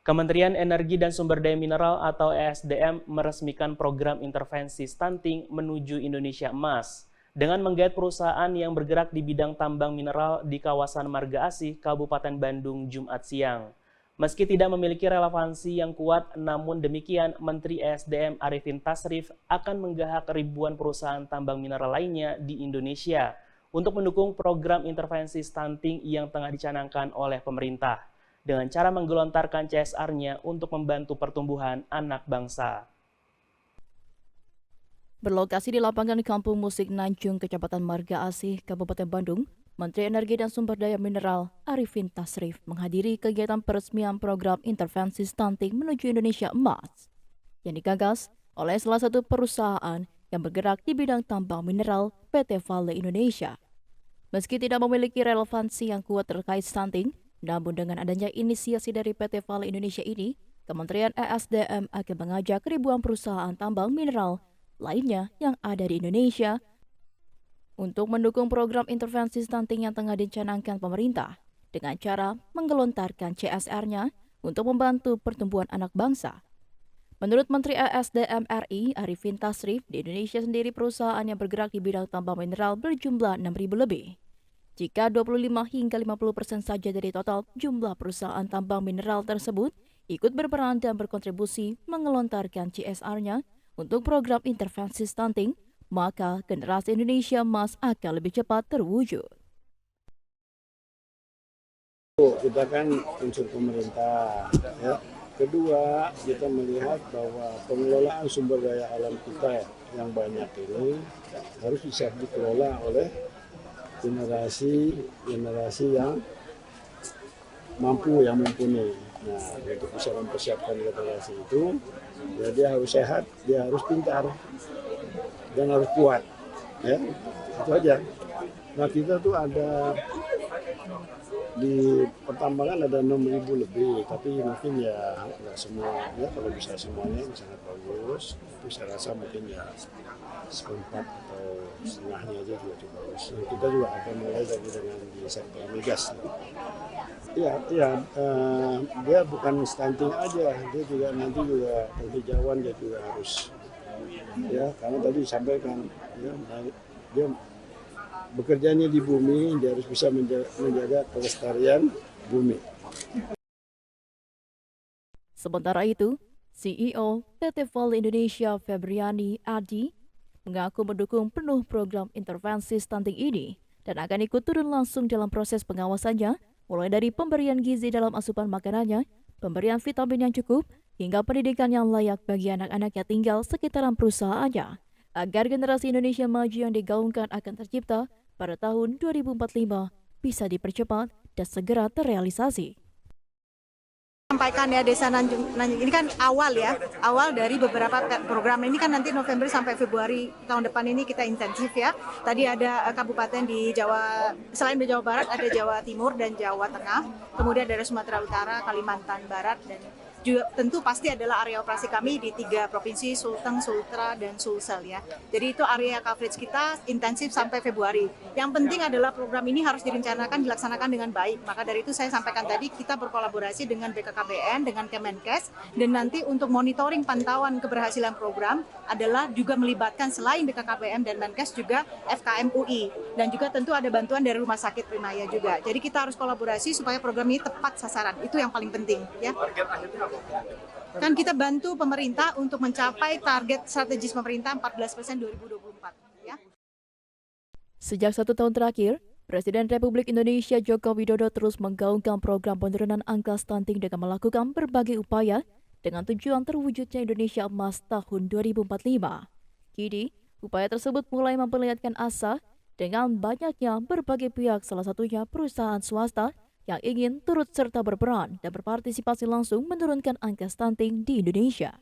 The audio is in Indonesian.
Kementerian Energi dan Sumber Daya Mineral atau ESDM meresmikan program intervensi stunting menuju Indonesia Emas dengan menggait perusahaan yang bergerak di bidang tambang mineral di kawasan Marga Asih, Kabupaten Bandung, Jumat siang. Meski tidak memiliki relevansi yang kuat, namun demikian Menteri ESDM Arifin Tasrif akan menggahak ribuan perusahaan tambang mineral lainnya di Indonesia untuk mendukung program intervensi stunting yang tengah dicanangkan oleh pemerintah dengan cara menggelontarkan CSR-nya untuk membantu pertumbuhan anak bangsa. Berlokasi di lapangan Kampung Musik Nanjung, Kecamatan Marga Asih, Kabupaten Bandung, Menteri Energi dan Sumber Daya Mineral Arifin Tasrif menghadiri kegiatan peresmian program intervensi stunting menuju Indonesia Emas yang digagas oleh salah satu perusahaan yang bergerak di bidang tambang mineral PT Vale Indonesia. Meski tidak memiliki relevansi yang kuat terkait stunting, namun dengan adanya inisiasi dari PT Vale Indonesia ini, Kementerian ESDM akan mengajak ribuan perusahaan tambang mineral lainnya yang ada di Indonesia untuk mendukung program intervensi stunting yang tengah dicanangkan pemerintah dengan cara menggelontarkan CSR-nya untuk membantu pertumbuhan anak bangsa. Menurut Menteri ESDM RI Arifin Tasrif, di Indonesia sendiri perusahaan yang bergerak di bidang tambang mineral berjumlah 6.000 lebih. Jika 25 hingga 50% saja dari total jumlah perusahaan tambang mineral tersebut ikut berperan dan berkontribusi mengelontarkan CSR-nya untuk program intervensi stunting, maka generasi Indonesia Emas akan lebih cepat terwujud. Kita kan unsur pemerintah, ya. Kedua, kita melihat bahwa pengelolaan sumber daya alam kita yang banyak ini harus bisa dikelola oleh generasi yang mampu, yang mumpuni. Nah, untuk bisa mempersiapkan generasi itu, ya dia harus sehat, dia harus pintar, dan harus kuat. Ya, itu aja. Nah, kita tuh ada di pertambangan ada 6.000 lebih, tapi mungkin ya nggak semua, ya kalau bisa semuanya sangat bagus, tapi saya rasa mungkin ya seperempat atau setengahnya aja juga cukup bagus. Kita juga akan mulai dari dengan di sektor migas. Dia bukan stunting aja, dia juga nanti juga penghijauan dia juga harus, ya karena tadi disampaikan, ya dia bekerjanya di bumi, dia harus bisa menjaga kelestarian bumi. Sementara itu, CEO PT Vale Indonesia Febriani Adi mengaku mendukung penuh program intervensi stunting ini dan akan ikut turun langsung dalam proses pengawasannya, mulai dari pemberian gizi dalam asupan makanannya, pemberian vitamin yang cukup, hingga pendidikan yang layak bagi anak-anak yang tinggal sekitaran perusahaannya, agar generasi Indonesia maju yang digaungkan akan tercipta pada tahun 2045 bisa dipercepat dan segera terrealisasi. Sampaikan ya, Desa Nanjung ini kan awal dari beberapa program. Ini kan nanti November sampai Februari tahun depan ini kita intensif ya. Tadi ada kabupaten di Jawa, selain di Jawa Barat ada Jawa Timur dan Jawa Tengah, kemudian ada Sumatera Utara, Kalimantan Barat, dan juga tentu pasti adalah area operasi kami di 3 provinsi, Sulteng, Sultra, dan Sulsel ya. Jadi itu area coverage kita intensif sampai Februari. Yang penting adalah program ini harus direncanakan, dilaksanakan dengan baik. Maka dari itu saya sampaikan tadi kita berkolaborasi dengan BKKBN, dengan Kemenkes, dan nanti untuk monitoring pantauan keberhasilan program adalah juga melibatkan selain BKKBN dan Menkes juga FKM UI. Dan juga tentu ada bantuan dari Rumah Sakit Primaya juga. Jadi kita harus kolaborasi supaya program ini tepat sasaran. Itu yang paling penting ya. Kan kita bantu pemerintah untuk mencapai target strategis pemerintah 14% 2024. Ya. Sejak 1 tahun terakhir, Presiden Republik Indonesia Joko Widodo terus menggaungkan program penurunan angka stunting dengan melakukan berbagai upaya dengan tujuan terwujudnya Indonesia Emas tahun 2045. Kini, upaya tersebut mulai memperlihatkan asa dengan banyaknya berbagai pihak, salah satunya perusahaan swasta yang ingin turut serta berperan dan berpartisipasi langsung menurunkan angka stunting di Indonesia.